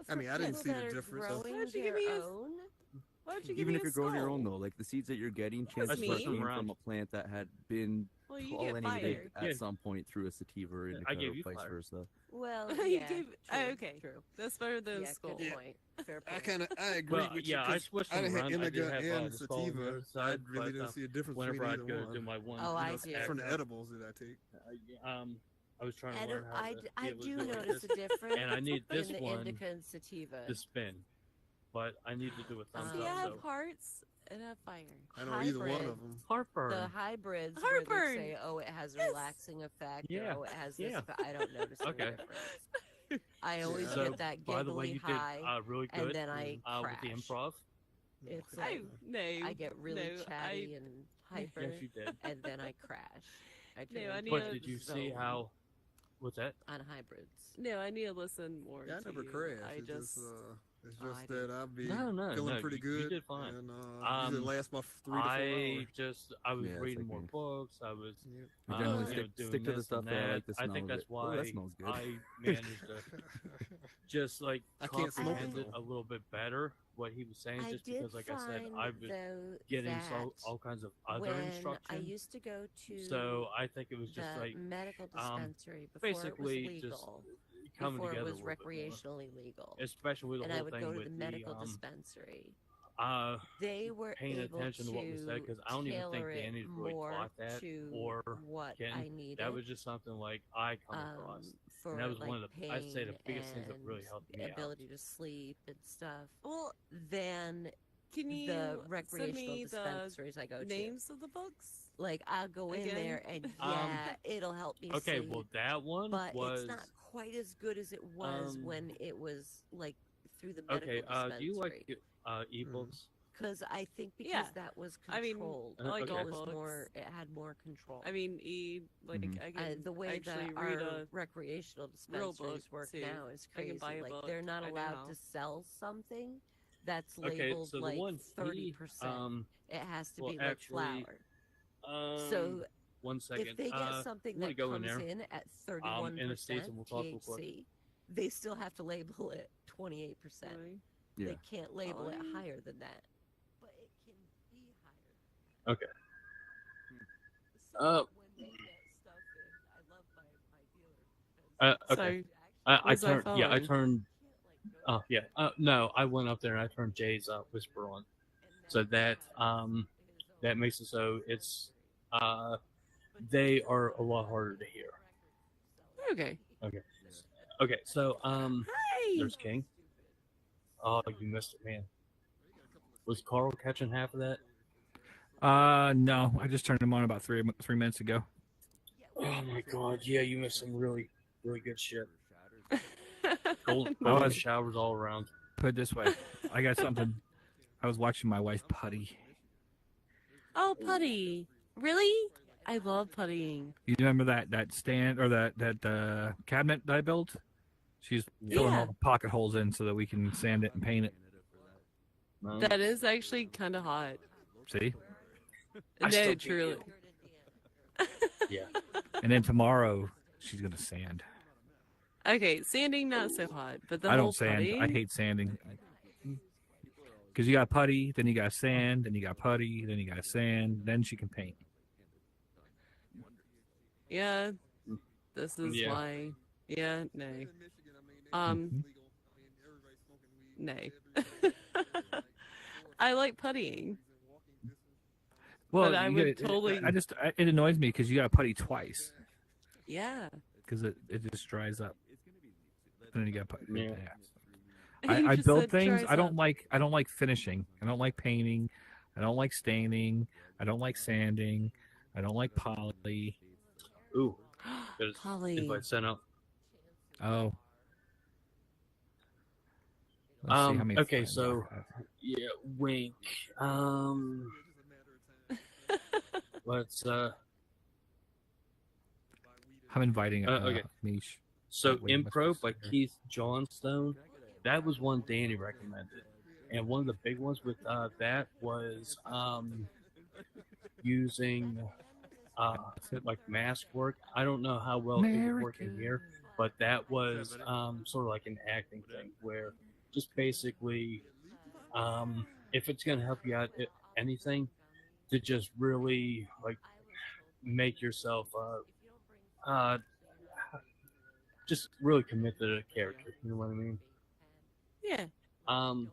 I mean, I didn't see the People that are difference. So. growing Why don't you give their me a- own. Why don't you give Even me if a you're growing your own skull? though, like the seeds that you're getting, That's chances are mean. came from a plant that had been Well, you get pollinated fire. at Yeah. some point through a sativa or indica I gave or you vice fire. versa. Well, You yeah, gave- true, okay. true. That's better than Yeah, a skull. good Yeah. point. Fair I point. agree Well, with yeah, you. I 'Cause switched I them didn't have around. I did indica have and the skull on the sativa. other I side, really but, didn't see a difference whenever between I'd either go to one. do my one, Oh, I do. From the edibles that I take. I was trying to And learn how to be I able to do do it like notice this. a difference And I need this in the one indica and sativa. to spin, but I need to do a thumbs See, I up. have So hearts and I have fire. I know either one Hybrid. of them. Harper. The hybrids where they Heartburn. say, "Oh, it has a Yes. relaxing effect," Yeah. or "Oh, it has this." Yeah. Effect. I don't notice the Okay. difference. I always So, get that by the way, giggly you high, did really good and then I with the crash. improv. It's Oh, like no. I get really no, chatty and hyper, Yes, you did. and then I crash. I No, turn I into need But a did you zone see how? What's that? on hybrids? No, I need to listen more. Yeah, I to never you. crashed. I It's just. it's Oh, just I that I'll be No, feeling pretty you good. did fine. And usually last my 3 to 4 hours. I was Yeah, it's reading like more me. books. I was Yep. I generally you know, stick to the this stuff and that I that. like the smell I think of that's it. Oh, why that smells good. I managed to just like I can't smoke it, comprehend it though. a little bit better what he was saying, I just did because, like I said, find, I was though, getting that all kinds of other when instruction. I used to go to So I think it was the just like medical dispensary before it was basically just legal, coming before it together was a little bit more. recreationally legal, Especially with the and I whole would thing go to with the medical the dispensary. uh They were paying able attention to what was said, because I don't even think tailor it Danny really more taught that, to or what Ken. I needed. That was just something like I come across. For And that was like one of the- pain I'd say the biggest things that really and helped me out. ability to sleep and stuff. Well, Than can you the send recreational me the dispensaries I go to. names of the books? Like I'll go in Again? there and yeah, it'll help me Okay, sleep. well that one but was it's not quite as good as it was when it was like through the medical okay. dispensary. Do you like ebooks? Because I think because Yeah. that was I mean, controlled. I like Okay. all It was books. more. It had more control. I mean, like Mhm. I can The way actually that read our a recreational real dispensaries book, work too. now is I can crazy. buy a Like book. they're not I know allowed how. to sell something that's Okay, labeled so the like one 30%. It has to well, be like actually, flour. So 1 second. if they get something I'm gonna that go in comes there. in at 31% in the States, and we'll talk real quick. THC, they still have to label it 28%. Really? Yeah. They can't label it Oh. higher than that. But it can be higher. Okay. So Uh, when they get stuff in, I love my dealer. because Okay. So, I Was I turned. Yeah, I following? turned. Oh yeah. No, I went up there and I turned Jay's whisper on, so that that makes it so it's they are a lot harder to hear. okay. Okay, so Hey. there's King. Oh, you missed it, man. Was Carl catching half of that? No, I just turned him on about 3 minutes ago. Oh my god, yeah, you missed some really good shit. Golden was- showers all around. Put it this way, I got something. I was watching my wife putty. Oh, putty. Really? I love puttying. You remember that stand or that cabinet that I built? She's filling Yeah. all the pocket holes in so that we can sand it and paint it. No. That is actually kind of hot. See? I still No, think truly. Yeah. And then tomorrow she's gonna sand. Okay, sanding not so hot, but the I whole don't sand. putty. I hate sanding. Because you got putty, then you got sand, then you got putty, then you got sand, then she can paint. Yeah, this is Yeah. why. Yeah, no. No. I like puttying. Well, But I you would get- totally- it annoys me because you got putty twice Yeah. because it just dries up, and then you got putty. Yeah. You I just build said things. dries I don't up. like finishing. I don't like painting. I don't like staining. I don't like sanding. I don't like poly. Ooh. There's Polly. invite sent out. Oh. Let's see how many Okay, friends so I have. yeah, wink. Let's I'm inviting okay. Mish. So Wait, what's Improv this by here? Keith Johnstone, that was one Danny recommended, and one of the big ones with that was using like mask work. I don't know how well it would work in America. here, but that was sort of like an acting thing where just basically, if it's gonna help you out, anything, to just really like make yourself just really commit to the character. You know what I mean? Yeah.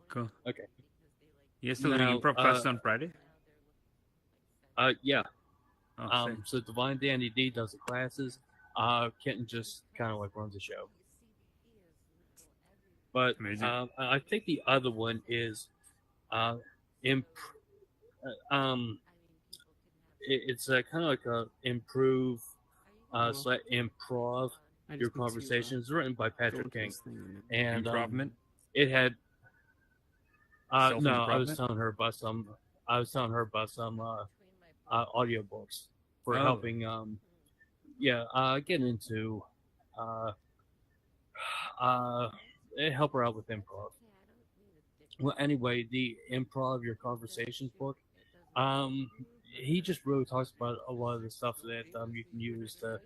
Cool. Okay. You're still doing Now, improv classes on Friday? Yeah. Oh, sick. So Divine Dandy D does the classes. Kitten just kind of like runs the show. But Amazing. I think the other one is it's kind of like a improve improv your conversations. Written by Patrick King, and Improvement? it had no. I was Self-improvement? telling her about some. I was telling her about some audiobooks for Oh. helping. Get into help her out with improv. Well, anyway, the Improv Your Conversations book, he just really talks about a lot of the stuff that you can use to,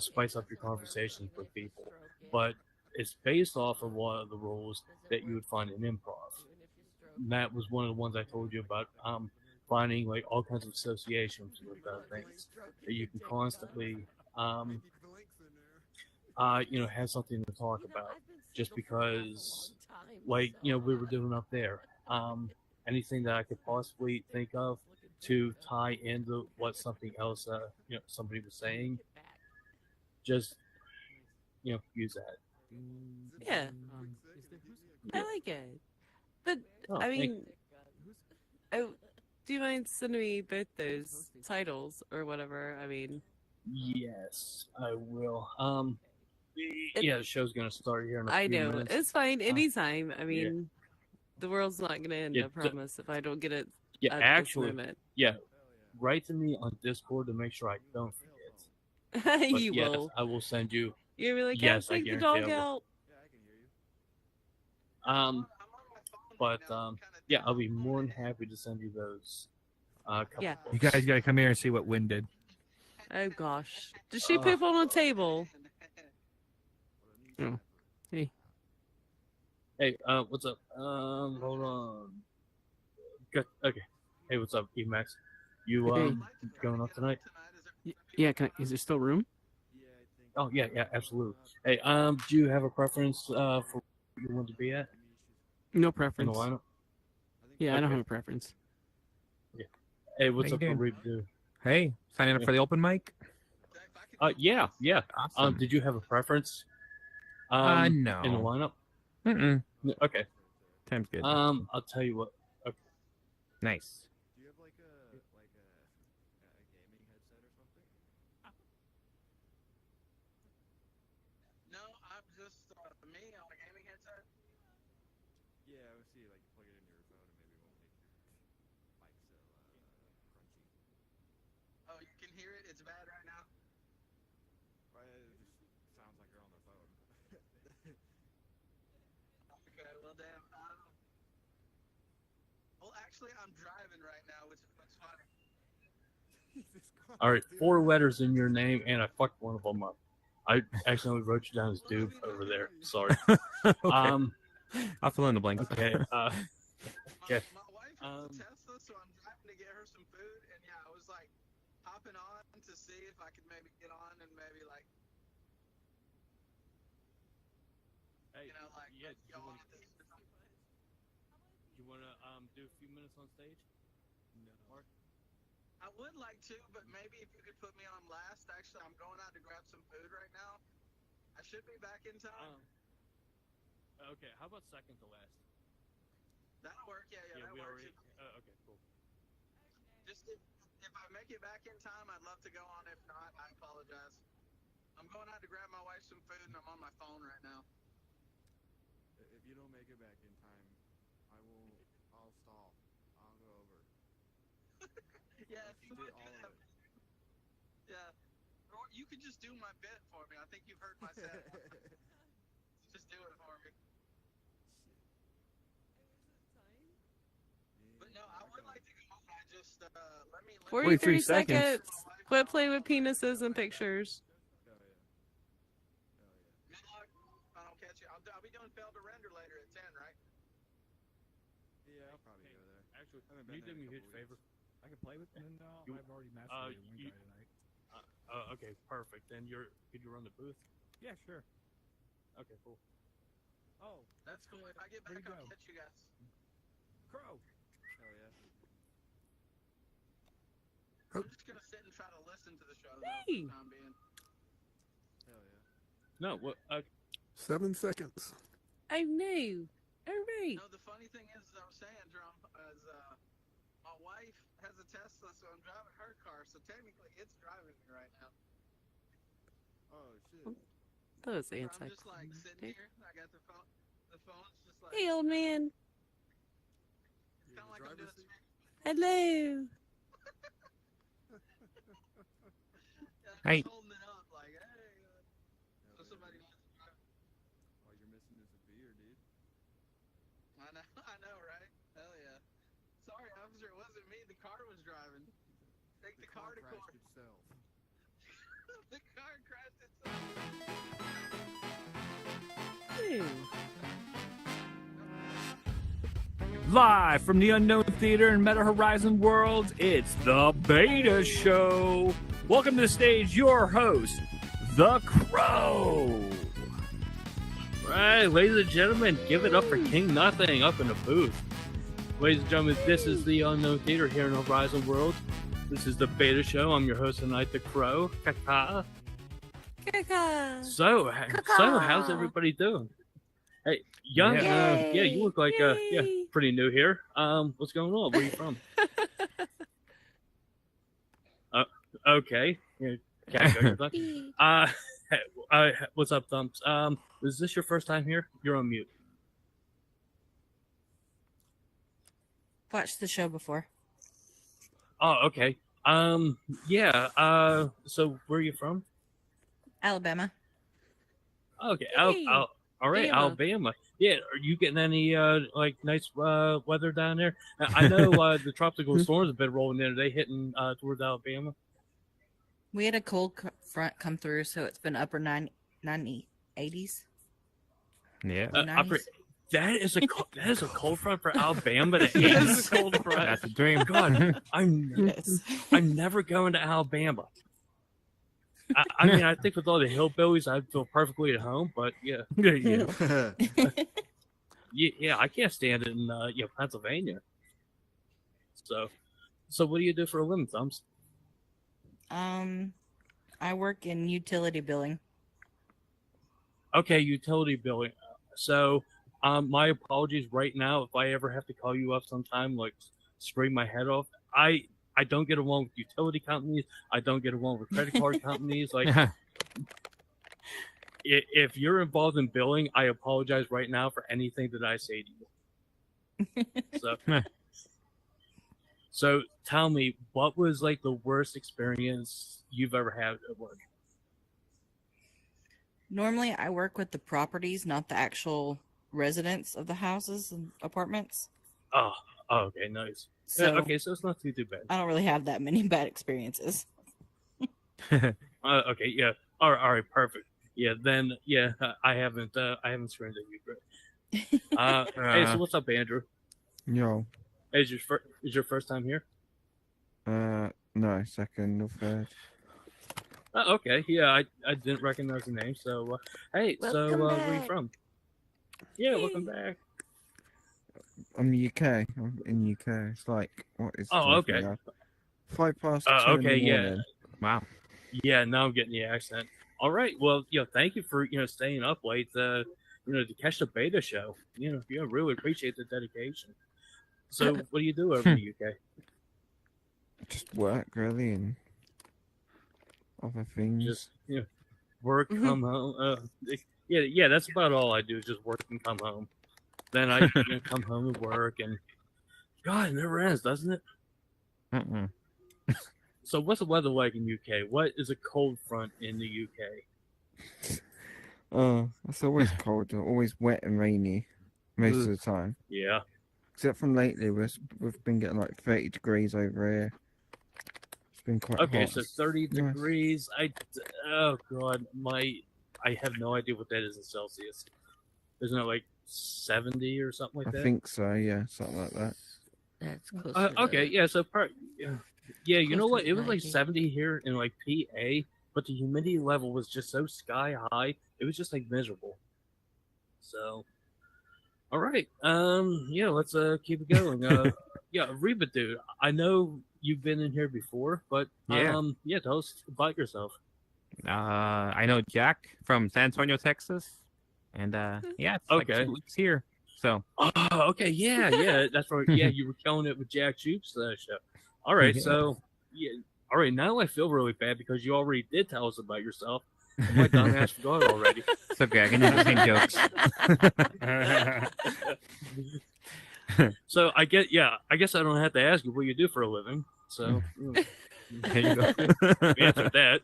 spice up your conversations with people. But it's based off of a lot of the rules that you would find in improv. And that was one of the ones I told you about, finding like all kinds of associations with things that you can constantly, have something to talk about. Just because, like, we were doing up there, anything that I could possibly think of to tie into what something else, somebody was saying, just, use that. Yeah. I like it. But, Oh, I thank mean, do you mind sending me both those titles or whatever? I mean, Yes, I will. The show's gonna start here in a I few know. minutes. It's fine. Anytime. I mean, the world's not going to end, Yeah, I promise, if I don't get it Yeah, at actually, this moment. write to me on Discord to make sure I don't forget. But You yes, will. I will send you. You'll be like, Yes, I take the guarantee dog I will. out. I'll be more than happy to send you those. Couple Yeah. You books. guys got to come here and see what Win did. Oh, gosh. Did she poop on a table? Hey, what's up? Hold on. Good. Okay. Hey, what's up, Emax? You Hey. going up tonight? Yeah, is there still room? Oh yeah, absolutely. Hey, do you have a preference for where you want to be at No in the preference. lineup? Yeah, I don't Okay. have a preference. Hey, what's How up, you doing? Reed? Do? Hey, signing up for the open mic? Yeah. Awesome. Did you have a preference? No. In the lineup? Mm-mm. Okay. Time's good. I'll tell you what. Okay. Nice. Do you have like a gaming headset or something? No, I'm just me on a gaming headset. Yeah, I would see like plug it into your phone and maybe it won't make your mic so crunchy. Oh, you can hear it. It's bad right now. Right, it just sounds like you're on the phone. Okay, well, damn. Well, actually, I'm driving right now, which is what's funny. All right. 4 letters in your name, and I fucked one of them up. I accidentally wrote you down as Duke over there. Sorry. Okay. I'll fill in the blanks. Okay. Okay. My wife is Um, a Tesla, so I'm driving to get her some food, and yeah, I was like hopping on to see if I could maybe get on and maybe like, Hey, you know, like yeah, go on this. you want to do a few minutes on stage? No. Mark? I would like to, but maybe if you could put me on last. Actually, I'm going out to grab some food right now. I should be back in time. Okay. How about second to last? That'll work. Yeah, Yeah, that we works. already. Okay, cool. Just if I make it back in time, I'd love to go on. If not, I apologize. I'm going out to grab my wife some food, and I'm on my phone right now. If you don't make it back in time, I'll stall. I'll go over. Yeah, if you Do want to do all that. of it. Yeah. Or you could just do my bit for me. I think you've heard my set. Just do it for me. But no, I would like to go. I just let me. 43 seconds. seconds. Quit playing with penises and pictures. Oh yeah. Oh yeah. Good luck. If I don't catch you. I'll be doing fail to render later at 10, right? I'll probably go there. Actually, Haven't can you been do there in me a a huge couple favor? I can play with them. No, You- I've already mastered one you- guy tonight. Okay, perfect. Then could you run the booth? Yeah, sure. Okay, cool. Oh, That's cool. If I get Where'd back, he I'll go? catch you guys. Crow. Hell yeah. I'm just gonna sit and try to listen to the show though, Hey. for the time being. Hell yeah. No, what? 7 seconds. Oh no. All right. No, the funny thing is, as I was saying, Drum, is my wife has a Tesla, so I'm driving her car. So technically, it's driving me right now. Oh shit. Those So I'm anti. just like sitting here. I got the phone. The phone's just like. Hey, old man. It's kind of like I'm doing. Hello. I'm Hey. just holding it up, like, hey. So somebody wants to drive. All you're missing is a beer, dude. I know, right? Hell yeah. Sorry, officer, it wasn't me. The car was driving. Take the car to court. crashed itself. The car crashed itself. Ew. Live from the Unknown Theater in Meta Horizon World, it's the Beta Show. Welcome to the stage, your host, The Crow. Right, ladies and gentlemen, give it up for King Nothing up in the booth. Ladies and gentlemen, this is the Unknown Theater here in Horizon World. This is the Beta Show. I'm your host tonight, The Crow. Kaka. Kaka. So how's everybody doing? Hey, young, Yeah. yeah, you look like Yay. pretty new here. What's going on? Where are you from? Okay. Yeah, can't go your thought. What's up, Thumps? Is this your first time here? You're on mute. Watched the show before. Oh, okay. Yeah. So where are you from? Alabama. Okay. Hey, All right, Alabama. Alabama. Yeah. Are you getting any like nice weather down there? I know the tropical storms have been rolling in. Are they hitting towards Alabama? We had a cold front come through, so it's been upper 80s. Yeah. Upper, 90s. that is a cold front for Alabama. To It hit. is a cold front. That's a dream. God, I'm Yes. I'm never going to Alabama. I mean, I think with all the hillbillies, I'd feel perfectly at home. But yeah, yeah. yeah, I can't stand it in Pennsylvania. So what do you do for a living, Thumbs? I work in utility billing. Okay, utility billing. So, my apologies right now if I ever have to call you up sometime, like scream my head off. I don't get along with utility companies. I don't get along with credit card companies. Like, if you're involved in billing, I apologize right now for anything that I say to you. So tell me, what was like the worst experience you've ever had at work? Normally, I work with the properties, not the actual residents of the houses and apartments. Oh, okay, nice. So Okay, so it's not too bad. I don't really have that many bad experiences. Okay, yeah. All right, perfect. Yeah, then I haven't screamed at you, great. Hey, so what's up, Andrew? Yo. Hey, is your first time here? No, second or third. Oh, okay, yeah, I didn't recognize the name, so hey, Welcome where are you back. from? Yeah, welcome back. I'm UK. I'm in UK. It's like, what is Oh, it okay. now? 5 past 10 Okay, in the yeah. morning. Wow. Yeah, now I'm getting the accent. All right, well, thank you for staying up late, to catch the beta show. Really appreciate the dedication. So, what do you do over in the UK? Just work, really, and other things. Just work, come home. Yeah, that's about all I do. Just work and come home. Then I come home and work, and God, it never ends, doesn't it? Uh-uh. So, what's the weather like in UK? What is a cold front in the UK? It's always cold, always wet and rainy most of the time. Yeah. Except from lately, we've been getting like 30 degrees over here. It's been quite Okay, hot. so 30 Nice. degrees. Oh God, I have no idea what that is in Celsius. Isn't it like 70 or something like I that. think so. Yeah, something like that. That's close. Okay, yeah. So yeah, you know Close what? to It was like 90. 70 here in like PA, but the humidity level was just so sky high. It was just like miserable. So, all right. Yeah, let's keep it going. Yeah, Reba, dude. I know you've been in here before, but yeah, tell us about yourself. I know Jack from San Antonio, Texas, and yeah, it's like 2 weeks here. So okay, yeah, that's right. Yeah, you were killing it with Jack Jupe's show. All right, Yeah. so yeah, all right. Now I feel really bad because you already did tell us about yourself. My dumbass forgot already. It's okay. I can do the same jokes. So I guess I don't have to ask you what you do for a living. So there you go. We answered that.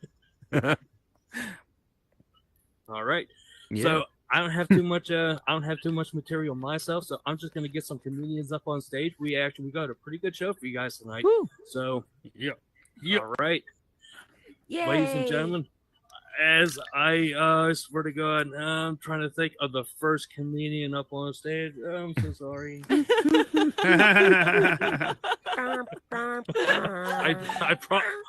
All right. Yeah. So I don't have too much. I don't have too much material myself. So I'm just gonna get some comedians up on stage. We got a pretty good show for you guys tonight. Woo. So all right, Yay! ladies and gentlemen. As I swear to God, I'm trying to think of the first comedian up on stage. I'm so sorry.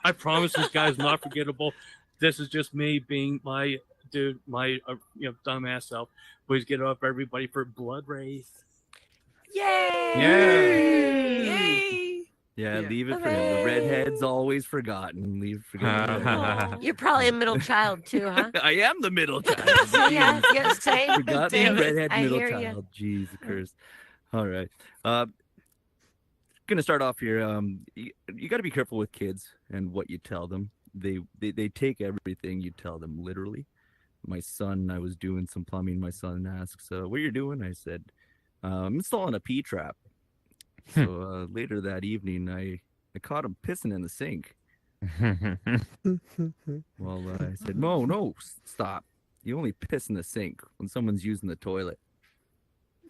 I promise this guy's not forgettable. This is just me being my dumbass self. Please get up, everybody, for Blood Wraith. Yay! Yay! Yeah, leave it for him. The redhead's always forgotten. Leave for him. You're probably a middle child too, huh? I am the middle child. Yeah, same. Forgotten Damn it. redhead I middle hear ya. child. Jeez, cursed. All right. Gonna start off here. You got to be careful with kids and what you tell them. They take everything you tell them literally. My son, I was doing some plumbing. My son asks, "What you're doing?" I said, "I'm installing a P trap." So later that evening, I caught him pissing in the sink. Well, I said, no, stop. You only piss in the sink when someone's using the toilet.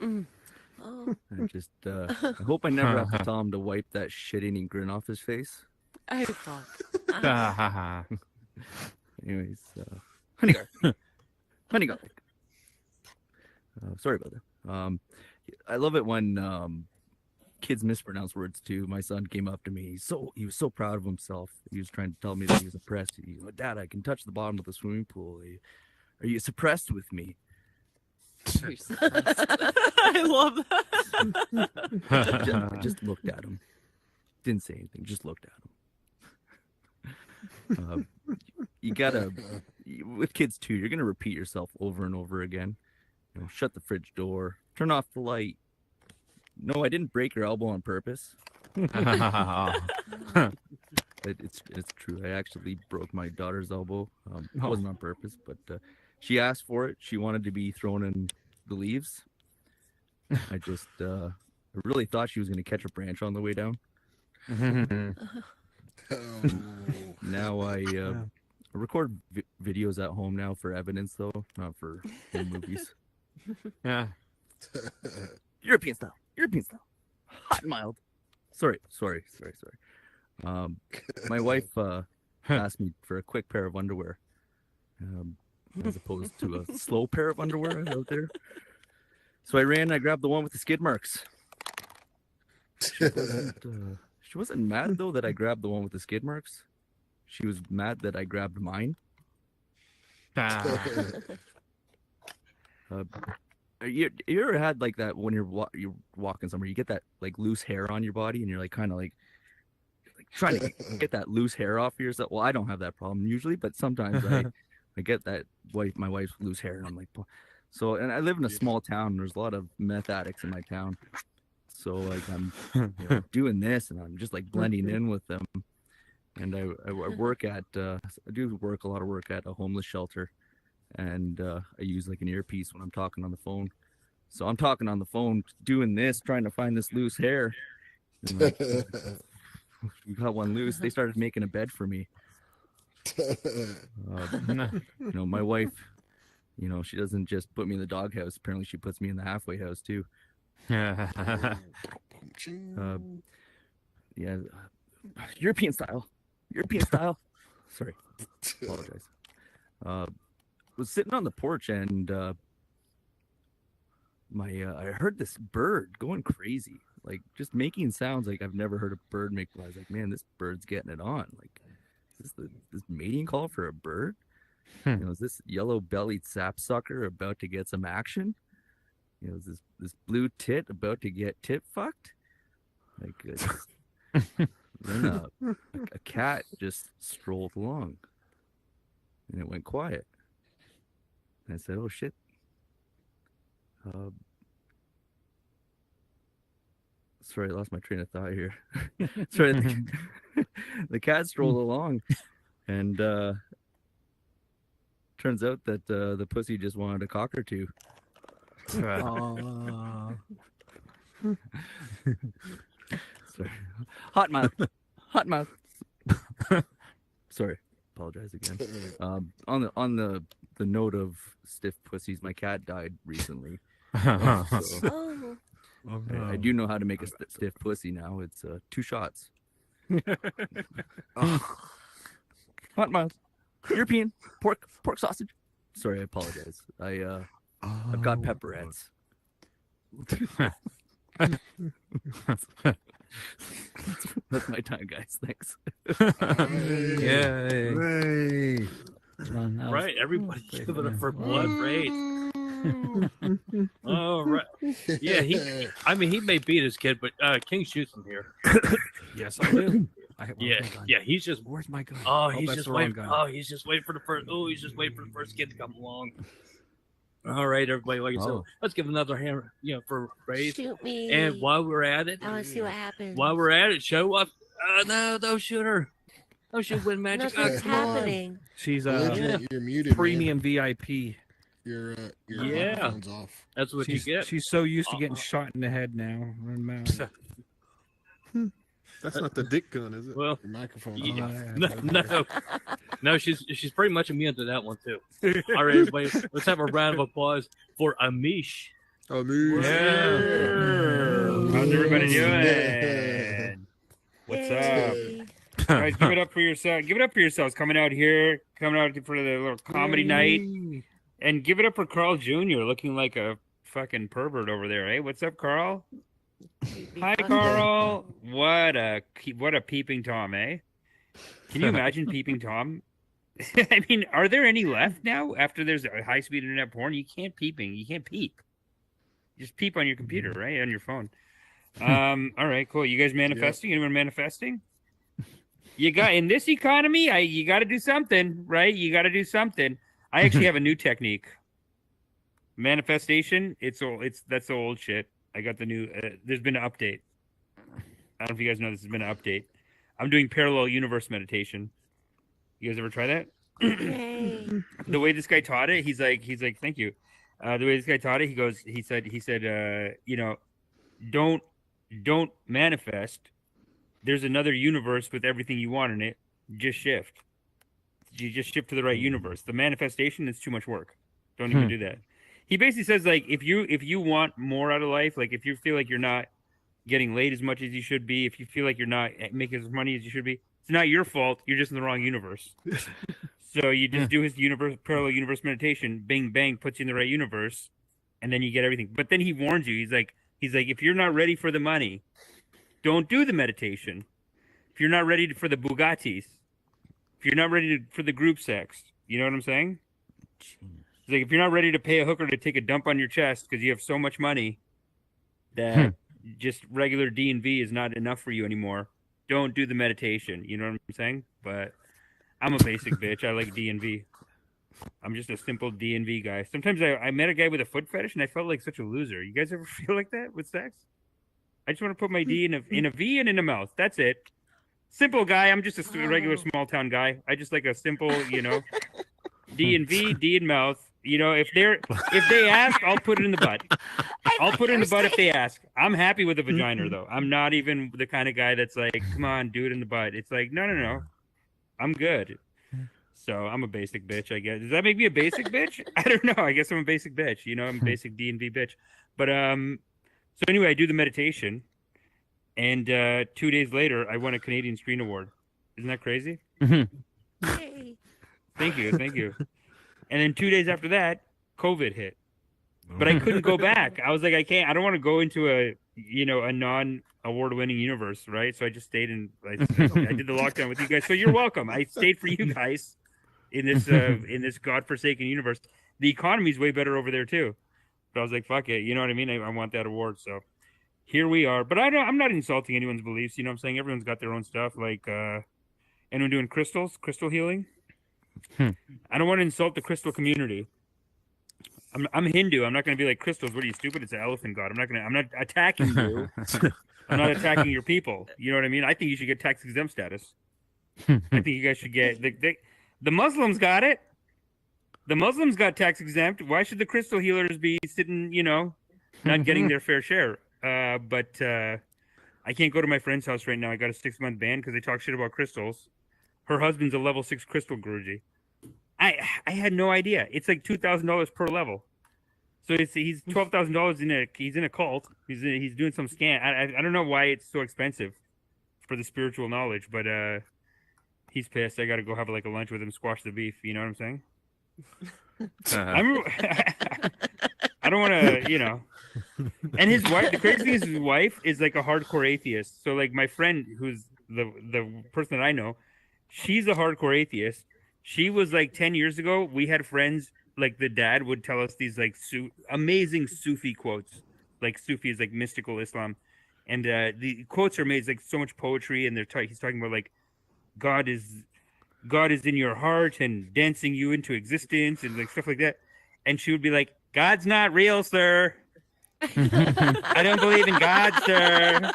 Oh. I just, I hope I never have to tell him to wipe that shit-eating grin off his face. I thought. Anyways, honey garlic. Sorry about that. I love it when kids mispronounce words too. My son came up to me. He was so proud of himself. He was trying to tell me that he was impressed. He's like, "Dad, I can touch the bottom of the swimming pool. Are you suppressed with me?" I love that. I just looked at him. Didn't say anything. Just looked at him. You gotta, with kids too, you're gonna repeat yourself over and over again. Shut the fridge door. Turn off the light. No, I didn't break your elbow on purpose. It's true. I actually broke my daughter's elbow. It wasn't on purpose, but she asked for it. She wanted to be thrown in the leaves. I just I really thought she was going to catch a branch on the way down. Now I record videos at home now for evidence, though, not for home movies. Yeah. European style. Hot and mild. Sorry. My wife asked me for a quick pair of underwear, as opposed to a slow pair of underwear out there. So I grabbed the one with the skid marks. She wasn't mad, though, that I grabbed the one with the skid marks. She was mad that I grabbed mine. You ever had like that when you're walking somewhere, you get that like loose hair on your body, and you're like kind of like trying to get that loose hair off of yourself? Well, I don't have that problem usually, but sometimes I get that my wife's loose hair, and I'm like, so. And I live in a small town. And there's a lot of meth addicts in my town, so like I'm doing this, and I'm just like blending in with them. And I work at I do a lot of work at a homeless shelter. And I use like an earpiece when I'm talking on the phone. So I'm talking on the phone, doing this, trying to find this loose hair. And like, we got one loose. They started making a bed for me. My wife, she doesn't just put me in the doghouse. Apparently, she puts me in the halfway house too. Yeah, European style. Sorry, apologize. Was sitting on the porch and I heard this bird going crazy, like just making sounds like I've never heard a bird make. I was like, man, this bird's getting it on. Like, is this mating call for a bird? Is this yellow-bellied sapsucker about to get some action? Is this blue tit about to get tit fucked? Like, then a cat just strolled along, and it went quiet. And I said, "Oh shit." Sorry, I lost my train of thought here. Sorry, the cat strolled along, and turns out that the pussy just wanted a cock or two. Sorry, hot mouth. Sorry, apologize again. On the note of stiff pussies, my cat died recently. So, I do know how to make a stiff pussy now. It's 2 shots. Hot mouth, European pork sausage. Sorry, I apologize. I've got pepperettes. That's my time, guys. Thanks. Yay. Right, everybody give it up for Blood Rage. Oh, right. Yeah, he may beat his kid, but King shoots him here. Yes, I do. Yeah, he's just. Where's my gun? Oh, he's just waiting. Gun. Oh, he's just waiting for the first. Oh, he's just waiting for the first kid to come along. All right, everybody. Like I said, let's give another hand, for Rafe. Shoot me. And while we're at it, I want to see what happens. While we're at it, show up. No, don't shoot her. Don't shoot Win Magic. Nothing's happening. She's you're muted, premium VIP. Your microphone's off. That's what you get. She's so used to getting shot in the head now. That's not the dick gun, is it? Well, your microphone. No, she's pretty much immune to that one too. All right, everybody, let's have a round of applause for Amish. Amish. Yeah. How's everybody doing? What's up? Guys, give it up for yourself. Give it up for yourselves coming out for the little comedy night, and give it up for Carl Jr. looking like a fucking pervert over there. Hey, what's up, Carl? Hi, Carl. What a peeping Tom, eh? Can you imagine peeping Tom? I mean, are there any left now? After there's a high-speed internet porn, you can't peep. Just peep on your computer, right, on your phone. All right, cool. You guys manifesting? Anyone manifesting? You got in this economy. You got to do something, right? You got to do something. I actually have a new technique. Manifestation. That's the old shit. I got the new. There's been an update. I don't know if you guys know this has been an update. I'm doing parallel universe meditation. You guys ever try that? The way this guy taught it, he's like, thank you. The way this guy taught it, he said, don't manifest. There's another universe with everything you want in it. Just shift. You just shift to the right universe. The manifestation is too much work. Don't even do that. He basically says, like, if you want more out of life, like if you feel like you're not getting laid as much as you should be, if you feel like you're not making as much money as you should be, it's not your fault. You're just in the wrong universe. So you just do his parallel universe meditation. Bing, bang, puts you in the right universe, and then you get everything. But then he warns you. He's like, if you're not ready for the money, don't do the meditation. If you're not ready for the Bugattis, if you're not ready for the group sex, you know what I'm saying? It's like, if you're not ready to pay a hooker to take a dump on your chest because you have so much money that just regular D&V is not enough for you anymore, don't do the meditation. You know what I'm saying? But I'm a basic bitch. I like D&V. I'm just a simple D&V guy. Sometimes I met a guy with a foot fetish and I felt like such a loser. You guys ever feel like that with sex? I just want to put my D in a V and in a mouth. That's it. Simple guy. I'm just a regular small town guy. I just like a simple, D and V, D in mouth. If they ask, I'll put it in the butt. I'll put it in the butt if they ask. I'm happy with a vagina though. I'm not even the kind of guy that's like, come on, do it in the butt. It's like, no. I'm good. So I'm a basic bitch, I guess. Does that make me a basic bitch? I don't know. I guess I'm a basic bitch. I'm a basic D&V bitch. But so anyway, I do the meditation, and 2 days later, I won a Canadian Screen Award. Isn't that crazy? Yay. Thank you. And then 2 days after that, COVID hit. but I couldn't go back. I was like, I don't want to go into a non-award-winning universe, right? So I just stayed in. I did the lockdown with you guys. So you're welcome. I stayed for you guys in this godforsaken universe. The economy's way better over there too. But I was like, fuck it. You know what I mean? I want that award. So here we are. But I'm not insulting anyone's beliefs. You know what I'm saying? Everyone's got their own stuff. Like anyone doing crystal healing? I don't want to insult the crystal community. I'm Hindu. I'm not going to be like, crystals, what are you, stupid? It's an elephant god. I'm not attacking you. I'm not attacking your people. You know what I mean? I think you should get tax exempt status. I think you guys should get the Muslims got it. The Muslims got tax exempt. Why should the crystal healers be sitting, not getting their fair share? But I can't go to my friend's house right now. I got a 6-month ban because they talk shit about crystals. Her husband's a level 6 crystal Guruji. I had no idea. It's like $2,000 per level. So he's $12,000 he's in a cult. He's doing some scam. I don't know why it's so expensive for the spiritual knowledge, but he's pissed. I got to go have like a lunch with him, squash the beef. You know what I'm saying? I don't want to, And his wife. The crazy thing is, his wife is like a hardcore atheist. So like my friend, who's the person that I know, she's a hardcore atheist. She was like 10 years ago. We had friends, like the dad would tell us these like amazing Sufi quotes. Like Sufi is like mystical Islam. And the quotes are made like so much poetry. And he's talking about like God is in your heart and dancing you into existence and like stuff like that. And she would be like, God's not real, sir. I don't believe in God, sir.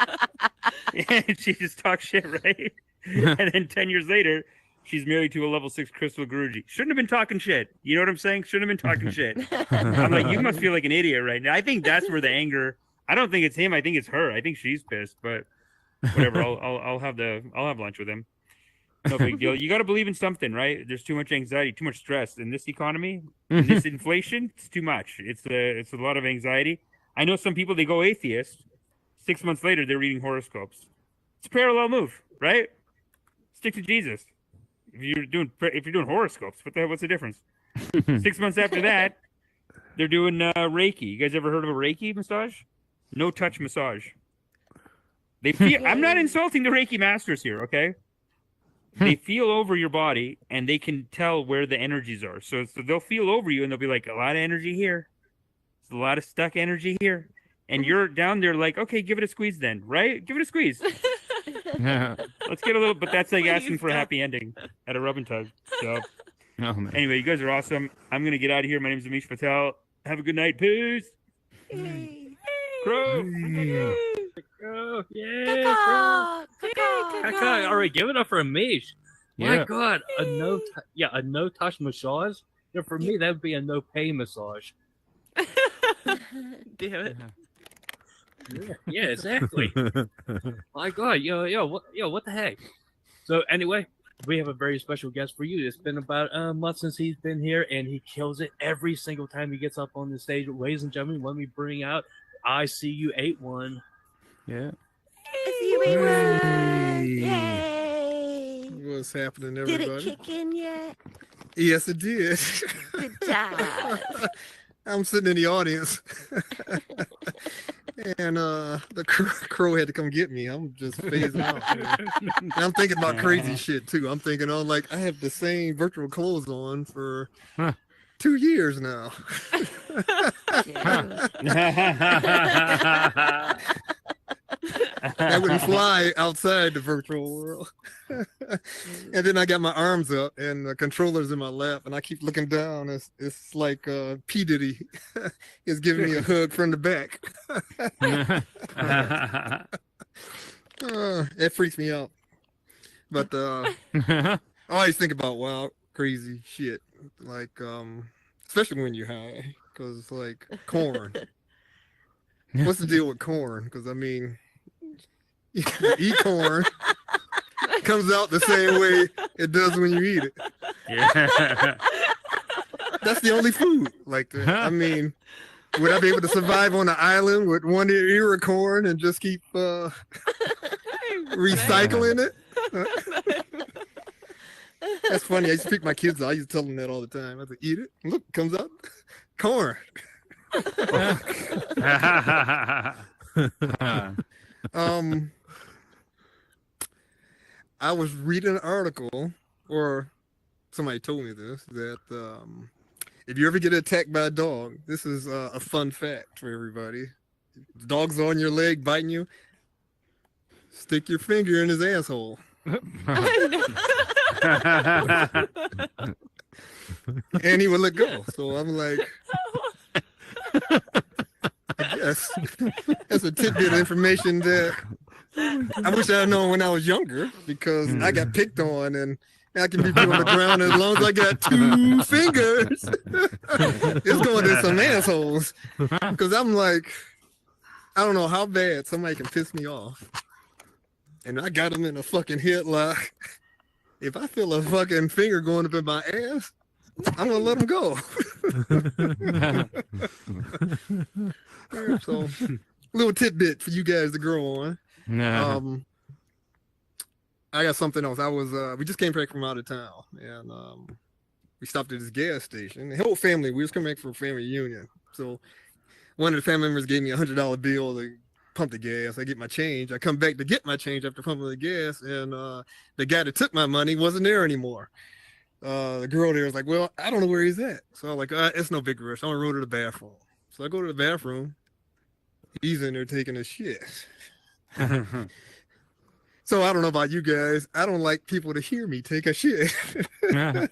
And she just talks shit, right? And then 10 years later, she's married to a level 6 crystal Guruji. Shouldn't have been talking shit. You know what I'm saying? Shouldn't have been talking shit. I'm like, you must feel like an idiot right now. I think that's where the anger. I don't think it's him. I think it's her. I think she's pissed. But whatever. I'll have lunch with him. No big deal. You got to believe in something, right? There's too much anxiety, too much stress in this economy, in this inflation. It's too much. It's a lot of anxiety. I know some people, they go atheist. 6 months later, they're reading horoscopes. It's a parallel move, right? Stick to Jesus. If you're doing horoscopes, what's the difference? 6 months after that, they're doing Reiki. You guys ever heard of a Reiki massage? No touch massage. They feel. I'm not insulting the Reiki masters here, okay? They feel over your body and they can tell where the energies are. So they'll feel over you and they'll be like, a lot of energy here. There's a lot of stuck energy here. And you're down there like, okay, give it a squeeze then, right? Give it a squeeze. Let's get a little, but that's like asking for a happy ending at a rub and tug. So anyway, you guys are awesome. I'm going to get out of here. My name is Amish Patel. Have a good night. Peace. Crow. Crow. Yeah. Crow. All right, give it up for Amish. Yeah. My God, a no touch massage. For me, that would be a no pay massage. Damn it. Yeah, exactly. My God, what the heck? So anyway, we have a very special guest for you. It's been about a month since he's been here, and he kills it every single time he gets up on the stage. Ladies and gentlemen, let me bring out ICU-81. Yeah. Yay! What's happening, Did everybody? it kick in yet? Yes, it did. Good job. I'm sitting in the audience, and the crow had to come get me. I'm just phasing out. Man. I'm thinking about crazy shit too. I'm thinking, like, I have the same virtual clothes on for 2 years now. I wouldn't fly outside the virtual world. And then I got my arms up and the controller's in my lap, and I keep looking down. It's like P. Diddy is giving me a hug from the back. It freaks me out. But I always think about wild, crazy shit. Like, especially when you're high, because like corn. What's the deal with corn? Because I mean, you eat corn, comes out the same way it does when you eat it. Yeah. That's the only food. Like, I mean, would I be able to survive on an island with one ear of corn and just keep recycling it? That's funny. I used to pick my kids up. I used to tell them that all the time. I said, eat it. Look, it comes out corn. I was reading an article, or somebody told me this, that if you ever get attacked by a dog, this is a fun fact for everybody. If the dog's on your leg biting you, stick your finger in his asshole. And he would let go. So I'm like, I guess that's a tidbit of information that I wish I had known when I was younger, because I got picked on and I can be put on the ground as long as I got 2 fingers. It's going to some assholes. Because I'm like, I don't know how bad somebody can piss me off. And I got them in a fucking headlock. If I feel a fucking finger going up in my ass, I'm gonna let them go. So, little tidbit for you guys to grow on. I got something else. We just came back from out of town, and we stopped at this gas station. The whole family, we was coming back for a family reunion. So one of the family members gave me $100 bill to pump the gas. I get my change. I come back to get my change after pumping the gas, and the guy that took my money wasn't there anymore. The girl there was like, well, I don't know where he's at. So I'm like, it's no big rush. I'm gonna run to the bathroom. So I go to the bathroom. He's in there taking a shit. So I don't know about you guys. I don't like people to hear me take a shit. And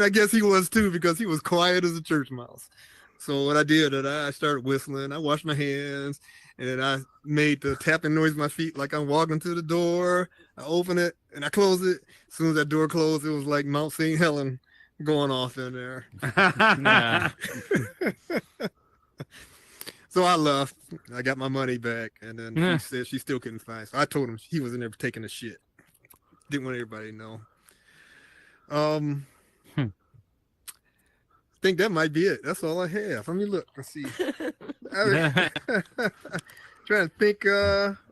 I guess he was too, because he was quiet as a church mouse. So what I did, I started whistling. I washed my hands, and then I made the tapping noise with my feet like I'm walking to the door. I open it and I close it. As soon as that door closed, it was like Mount St. Helen going off in there. So I left. I got my money back, and then she said she still couldn't find. So I told him he was in there taking a shit. Didn't want everybody to know. I think that might be it. That's all I have. Let me look and see. Trying to think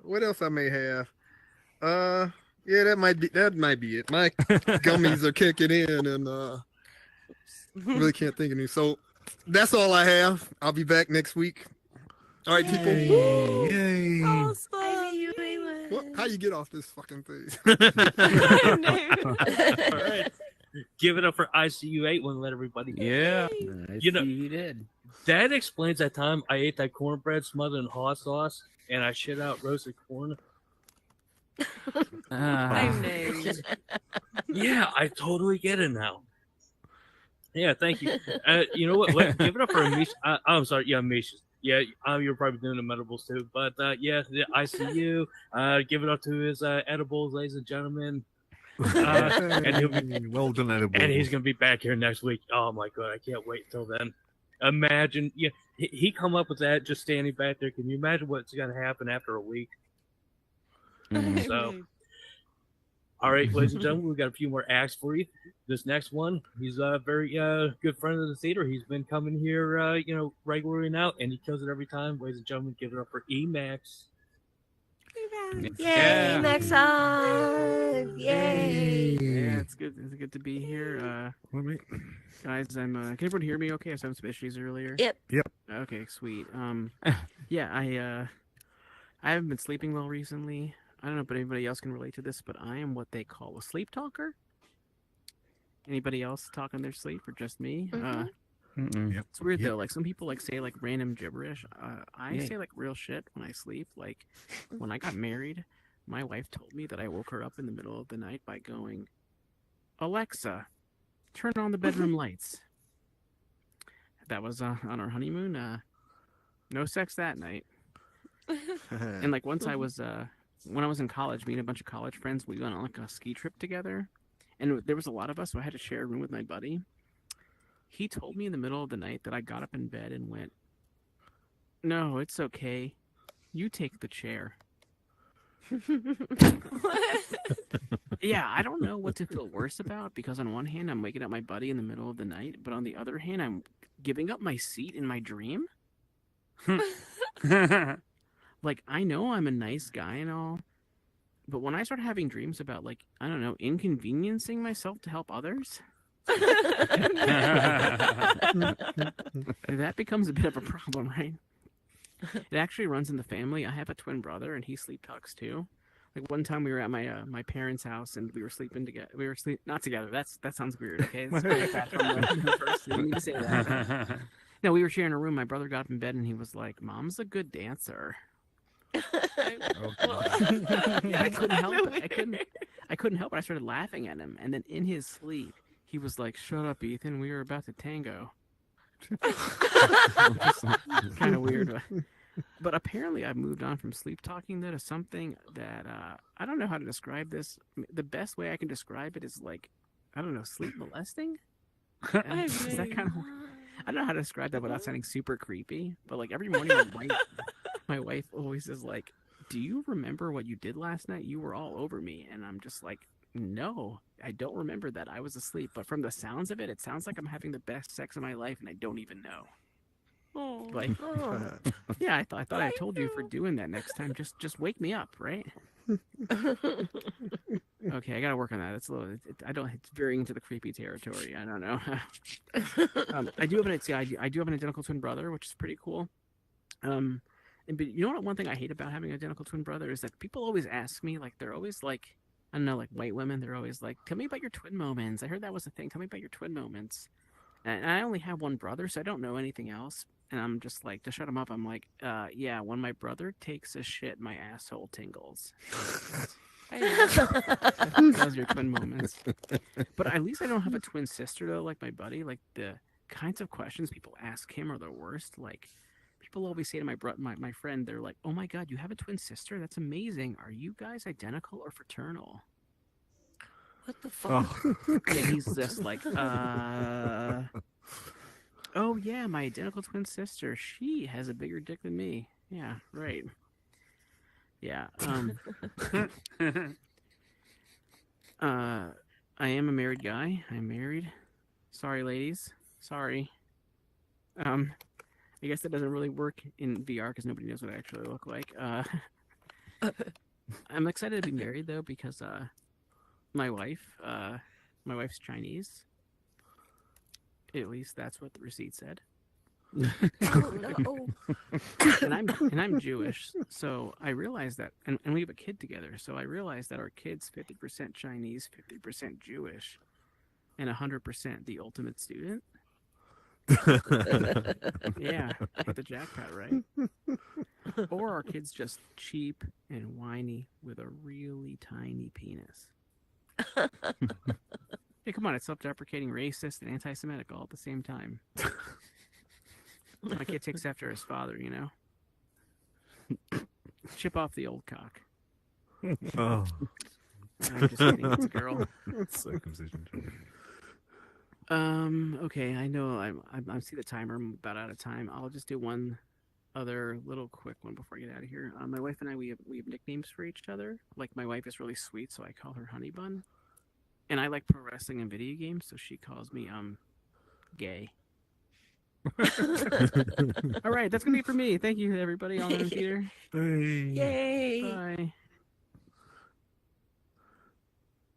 what else I may have. Yeah, that might be it. My gummies are kicking in, and really can't think of any. So that's all I have. I'll be back next week. All right, people. Yay. Awesome. What? How you get off this fucking thing? All right. Give it up for ICU8 one. Let everybody know. Yeah. You know, you did. That explains that time I ate that cornbread smothered in hot sauce and I shit out roasted corn. Yeah, I totally get it now. Yeah, thank you. You know what? Give it up for Amisha. I'm sorry. Yeah, Amisha. Yeah, you're probably doing the medibles too. But yeah, the ICU. Give it up to his edibles, ladies and gentlemen. And he'll be, well done, edibles. And he's gonna be back here next week. Oh my god, I can't wait till then. Imagine, yeah, he come up with that just standing back there. Can you imagine what's gonna happen after a week? So, all right, ladies and gentlemen, we've got a few more acts for you. This next one, he's a very good friend of the theater. He's been coming here, regularly now, and he kills it every time. Ladies and gentlemen, give it up for Emax. Yay, Max on! Yay! Yeah, it's good. It's good to be here. Guys, I'm. Can everyone hear me? Okay, I was having some issues earlier. Yep. Okay, sweet. Yeah, I haven't been sleeping well recently. I don't know if anybody else can relate to this, but I am what they call a sleep talker. Anybody else talk in their sleep, or just me? It's weird though. Like some people like say like random gibberish. I say like real shit when I sleep. Like when I got married, my wife told me that I woke her up in the middle of the night by going, "Alexa, turn on the bedroom lights." That was on our honeymoon. No sex that night. And like once I was when I was in college, me and a bunch of college friends, we went on like a ski trip together, and there was a lot of us, so I had to share a room with my buddy. He told me in the middle of the night that I got up in bed and went, "No, it's okay. You take the chair." Yeah, I don't know what to feel worse about, because on one hand, I'm waking up my buddy in the middle of the night, but on the other hand, I'm giving up my seat in my dream. Like, I know I'm a nice guy and all, but when I start having dreams about, like, I don't know, inconveniencing myself to help others, That becomes a bit of a problem, right? It actually runs in the family. I have a twin brother, and he sleep talks too. Like one time, we were at my parents' house, and we were sleeping together. We were not together. That sounds weird. Okay, it's very bad from the first. You need to say that. No, we were sharing a room. My brother got up in bed, and he was like, "Mom's a good dancer." Oh, I couldn't help it. I couldn't help it. I started laughing at him, and then in his sleep, he was like, "Shut up, Ethan. We were about to tango." Kind of weird, but apparently I've moved on from sleep talking to something that I don't know how to describe this. The best way I can describe it is like, I don't know, sleep molesting. Is that kind of? I don't know how to describe that without sounding super creepy. But like every morning, my wife always is like, "Do you remember what you did last night? You were all over me," and I'm just like, "No, I don't remember that. I was asleep." But from the sounds of it, it sounds like I'm having the best sex of my life, and I don't even know. Oh, Like, yeah, I thought I told you for doing that next time. Just wake me up, right? Okay, I gotta work on that. It's a little. It's veering into the creepy territory. I don't know. I do have an identical twin brother, which is pretty cool. But you know what? One thing I hate about having an identical twin brother is that people always ask me, like, they're always like, I don't know, like white women, they're always like, "Tell me about your twin moments. I heard that was a thing. Tell me about your twin moments." And I only have one brother, so I don't know anything else. And I'm just like, to shut him up, I'm like, yeah, when my brother takes a shit, my asshole tingles. Those are your twin moments. But at least I don't have a twin sister, though, like my buddy. Like, the kinds of questions people ask him are the worst. Like, people always say to my friend, they're like, "Oh my God, you have a twin sister? That's amazing. Are you guys identical or fraternal?" What the fuck? Yeah, he's just like, "Oh yeah, my identical twin sister. She has a bigger dick than me." Yeah, right. Yeah. I am a married guy. I'm married. Sorry, ladies. Sorry. I guess that doesn't really work in VR because nobody knows what I actually look like. I'm excited to be married though because my wife's Chinese. At least that's what the receipt said. Oh no. and I'm Jewish, so I realized that, and we have a kid together. So I realized that our kid's 50% Chinese, 50% Jewish, and 100% the ultimate student. Yeah, hit the jackpot, right? Or our kid's just cheap and whiny with a really tiny penis. Hey, come on, it's self-deprecating, racist, and anti-Semitic all at the same time. My kid takes after his father, you know? Chip off the old cock. Oh. I'm just kidding, it's a girl. Circumcision. Okay, I know I see the timer. I'm about out of time. I'll just do one other little quick one before I get out of here. My wife and I, we have nicknames for each other. Like, my wife is really sweet, so I call her Honey Bun. And I like pro wrestling and video games, so she calls me gay. All right, that's gonna be it for me. Thank you, everybody. On the theater. Yay! Bye.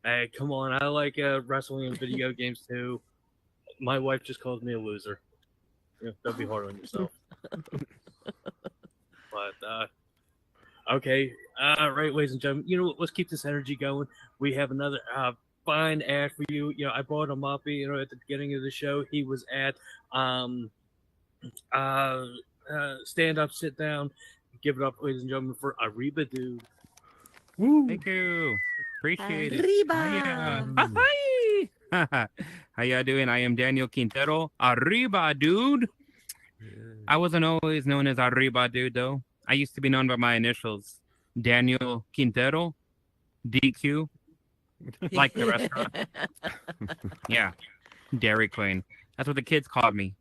Hey, come on! I like wrestling and video games too. My wife just calls me a loser. Yeah, don't be hard on yourself. But okay, right, ladies and gentlemen. You know what? Let's keep this energy going. We have another fine ad for you. You know, I brought him up. You know, at the beginning of the show, he was at stand up, sit down, give it up, ladies and gentlemen, for Arriba Dude. Woo! Thank you. Appreciate Arriba. it. Hi. How y'all doing? I am Daniel Quintero. Arriba, dude. I wasn't always known as Arriba, dude, though. I used to be known by my initials, Daniel Quintero, DQ, like the restaurant. Yeah, Dairy Queen. That's what the kids called me.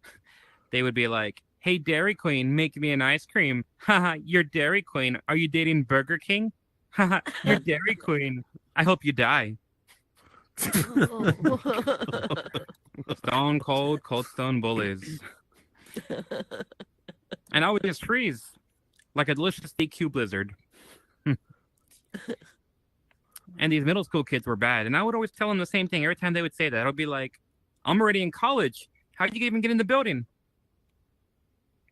They would be like, "Hey, Dairy Queen, make me an ice cream." Haha, you're Dairy Queen. Are you dating Burger King? Haha, you're Dairy Queen. I hope you die. Stone cold stone bullies. And I would just freeze like a delicious DQ blizzard. And these middle school kids were bad. And I would always tell them the same thing. Every time they would say that, I would be like, I'm already in college. How'd you even get in the building?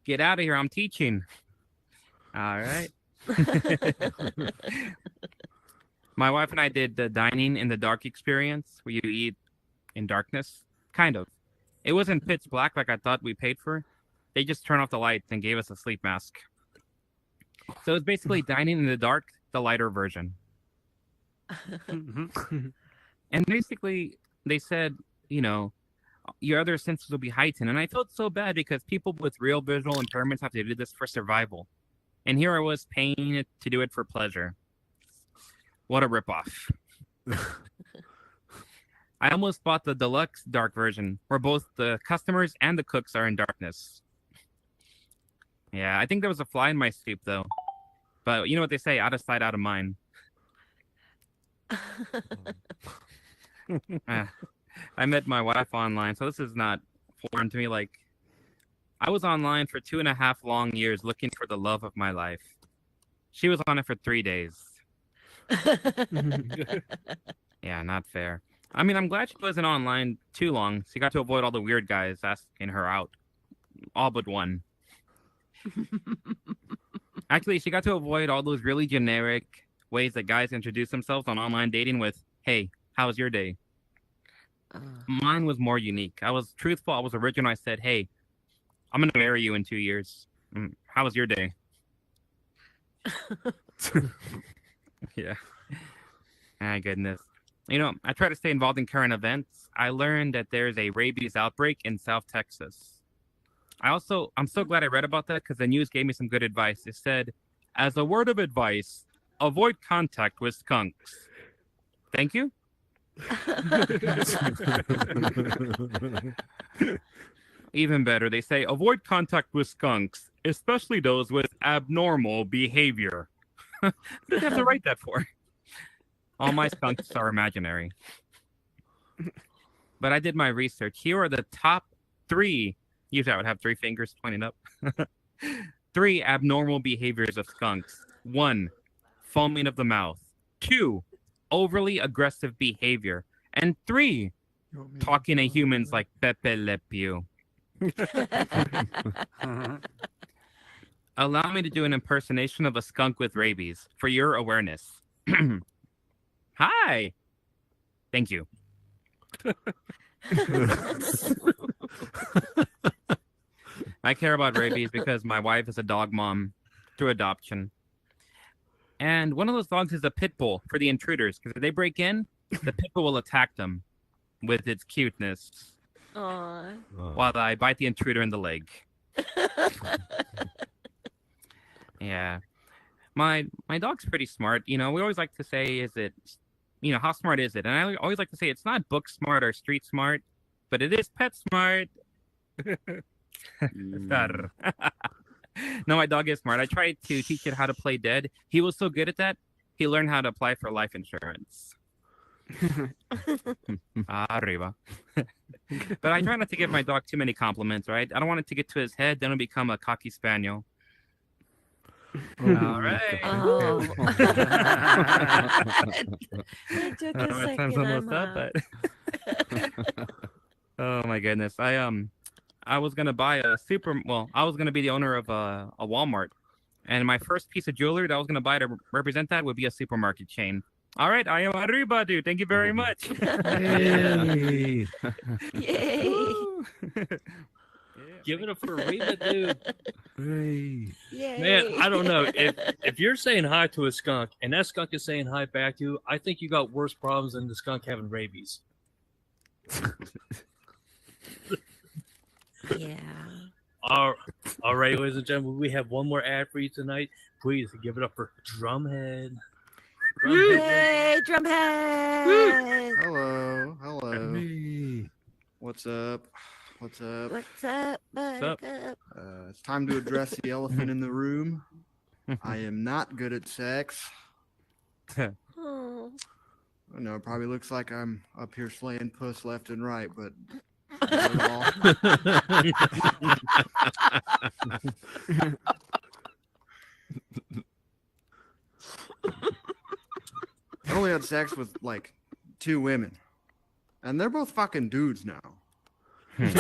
Get out of here. I'm teaching. All right. My wife and I did the dining in the dark experience where you eat in darkness. Kind of. It wasn't pitch black like I thought we paid for. They just turned off the lights and gave us a sleep mask. So it's basically dining in the dark, the lighter version. And basically, they said, you know, your other senses will be heightened. And I felt so bad because people with real visual impairments have to do this for survival. And here I was paying it to do it for pleasure. What a ripoff. I almost bought the deluxe dark version, where both the customers and the cooks are in darkness. Yeah, I think there was a fly in my soup, though. But you know what they say, out of sight, out of mind. I met my wife online, so this is not foreign to me. Like, I was online for 2.5 long years looking for the love of my life. She was on it for 3 days. Yeah, not fair. I mean, I'm glad she wasn't online too long. She got to avoid all the weird guys asking her out. All but one. Actually, she got to avoid all those really generic ways that guys introduce themselves on online dating with, "Hey, how's your day?" Mine was more unique. I was truthful. I was original. I said, "Hey, I'm going to marry you in 2 years. How was your day?" Yeah. My goodness. You know, I try to stay involved in current events. I learned that there's a rabies outbreak in South Texas. I'm so glad I read about that because the news gave me some good advice. It said, as a word of advice, avoid contact with skunks. Thank you. Even better, they say, avoid contact with skunks, especially those with abnormal behavior. What do you have to write that for? All my skunks are imaginary. But I did my research. Here are the top 3. Usually I would have 3 fingers pointing up. 3 abnormal behaviors of skunks. 1, foaming of the mouth. 2, overly aggressive behavior. And 3, talking to humans like Pepe Le Pew. Allow me to do an impersonation of a skunk with rabies for your awareness. Hi. Thank you. I care about rabies because my wife is a dog mom through adoption. And one of those dogs is a pit bull for the intruders. Because if they break in, the pit bull will attack them with its cuteness. Aww. While I bite the intruder in the leg. Yeah. My dog's pretty smart. You know, we always like to say, how smart is it? And I always like to say it's not book smart or street smart, but it is pet smart. No, my dog is smart. I tried to teach it how to play dead. He was so good at that, he learned how to apply for life insurance. Arriba. But I try not to give my dog too many compliments, right? I don't want it to get to his head, then it'll become a cocky spaniel. All right. Oh. It took a My second. time's almost I'm up, out. but oh my goodness. I was gonna buy I was gonna be the owner of a Walmart. And my first piece of jewelry that I was gonna buy to represent that would be a supermarket chain. All right, I am arriba, dude. Thank you very much. Yay. Yay. Give it up for Reba, dude. Hey. Yay. Man, I don't know. If you're saying hi to a skunk and that skunk is saying hi back to you, I think you got worse problems than the skunk having rabies. Yeah. All right, ladies and gentlemen, we have one more ad for you tonight. Please give it up for Drumhead. Yay, Drumhead. Hello. What's up? What's up? What's up, Buttercup? It's time to address the elephant in the room. I am not good at sex. Oh. I know it probably looks like I'm up here slaying puss left and right, but not at all. I only had sex with like 2 women, and they're both fucking dudes now. And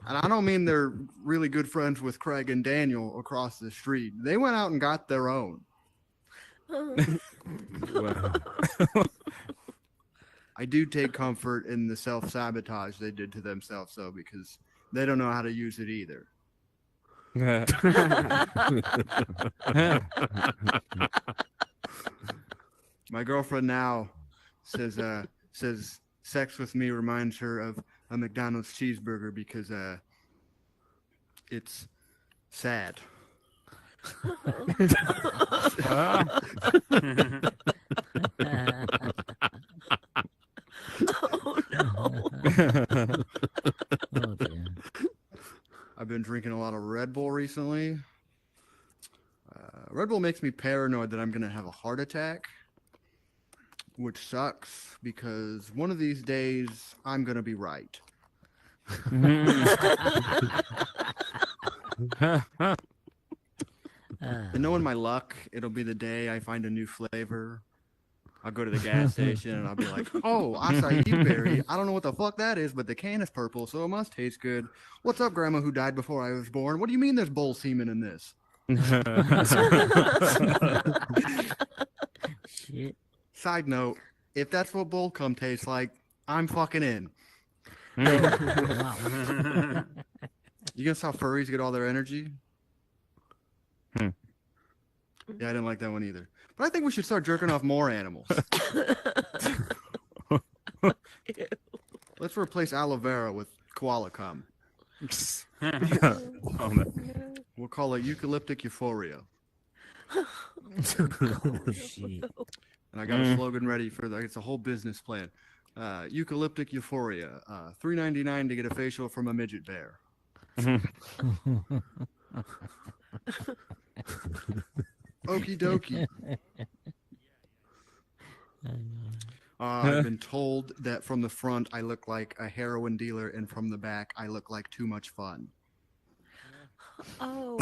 I don't mean they're really good friends with Craig and Daniel across the street. They went out and got their own. I do take comfort in the self-sabotage they did to themselves, though, because they don't know how to use it either. My girlfriend now says sex with me reminds her of a McDonald's cheeseburger because it's sad. Oh no. Oh, dear. I've been drinking a lot of Red Bull recently. Red Bull makes me paranoid that I'm going to have a heart attack, which sucks because one of these days I'm going to be right. And knowing my luck, it'll be the day I find a new flavor. I'll go to the gas station and I'll be like, oh, acai berry. I don't know what the fuck that is, but the can is purple, so it must taste good. What's up, Grandma who died before I was born? What do you mean there's bull semen in this? Shit. Side note, if that's what bull cum tastes like, I'm fucking in. Wow. You guess how furries get all their energy? Yeah, I didn't like that one either. But I think we should start jerking off more animals. Let's replace aloe vera with koala cum. We'll call it eucalyptic euphoria. Oh, shit. And I got a slogan ready for that. It's a whole business plan. Eucalyptic euphoria. $3.99 to get a facial from a midget bear. Okie dokie. I've been told that from the front I look like a heroin dealer, and from the back I look like too much fun. Oh.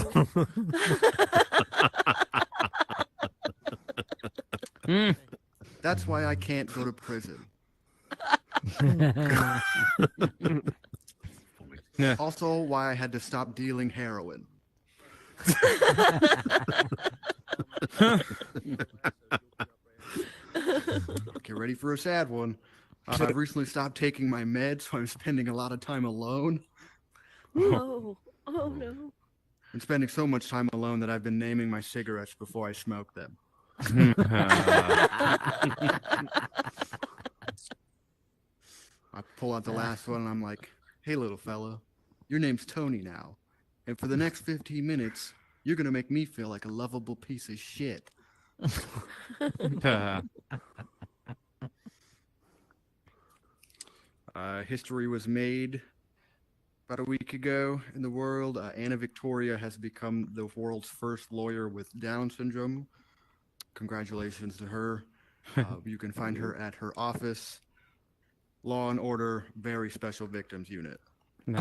That's why I can't go to prison. Also, why I had to stop dealing heroin. Get ready for a sad one. I've recently stopped taking my meds, so I'm spending a lot of time alone. Oh, oh no. I'm spending so much time alone that I've been naming my cigarettes before I smoke them. I pull out the last one and I'm like, hey, little fella, your name's Tony now. And for the next 15 minutes, you're going to make me feel like a lovable piece of shit. History was made about a week ago in the world. Anna Victoria has become the world's first lawyer with Down syndrome. Congratulations to her. You can find her at her office, Law and Order, Very Special Victims Unit. Oh,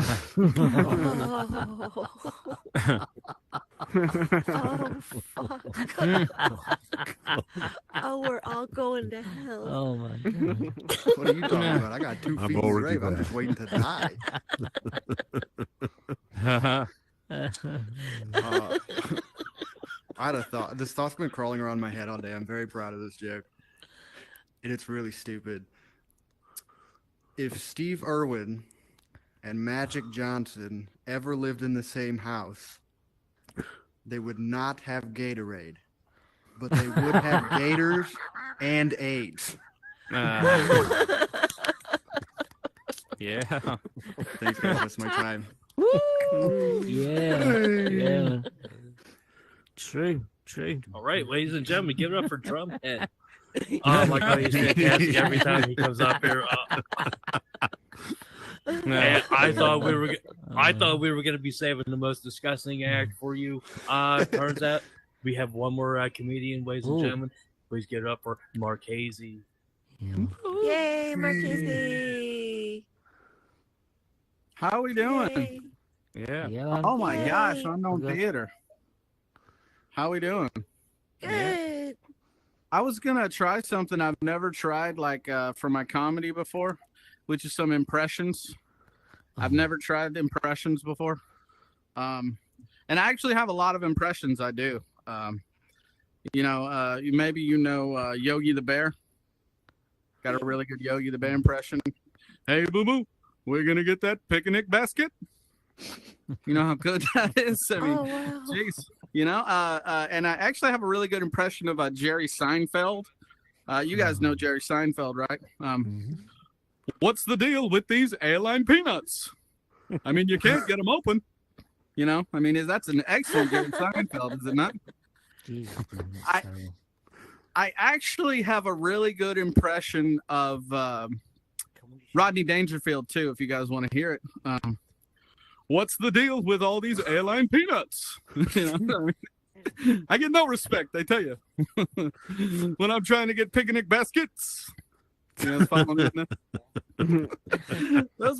fuck. Oh, we're all going to hell. Oh my god. What are you talking about? I got 2 feet in the grave. I'm just waiting to die. I had a thought. This thought's been crawling around my head all day. I'm very proud of this joke. And it's really stupid. If Steve Irwin and Magic Johnson ever lived in the same house, they would not have Gatorade, but they would have gators and AIDS. Yeah. Thanks, guys. That's my time. Woo! Yeah. True. All right, ladies and gentlemen, give it up for Drumhead. Like how he's fantastic every time he comes up here. And I thought we were going to be saving the most disgusting act for you. Turns out we have one more comedian, ladies and gentlemen. Please give it up for Marchese. Yay, Marchese! How we doing? Yay. Yeah. Oh my Yay. gosh, Unknown Theater. How we doing? Good. I was gonna try something I've never tried, like for my comedy before. which is some impressions. I've never tried impressions before. And I actually have a lot of impressions I do. Maybe Yogi the Bear. Got a really good Yogi the Bear impression. Hey, boo-boo, we're going to get that picnic basket. You know how good that is? I mean, jeez. And I actually have a really good impression of Jerry Seinfeld. You guys know Jerry Seinfeld, right? What's the deal with these airline peanuts? I mean, you can't get them open. That's an excellent Jerry Seinfeld, is it not? I actually have a really good impression of Rodney Dangerfield, too, if you guys want to hear it. What's the deal with all these airline peanuts? I get no respect, I tell you. When I'm trying to get picnic baskets. Those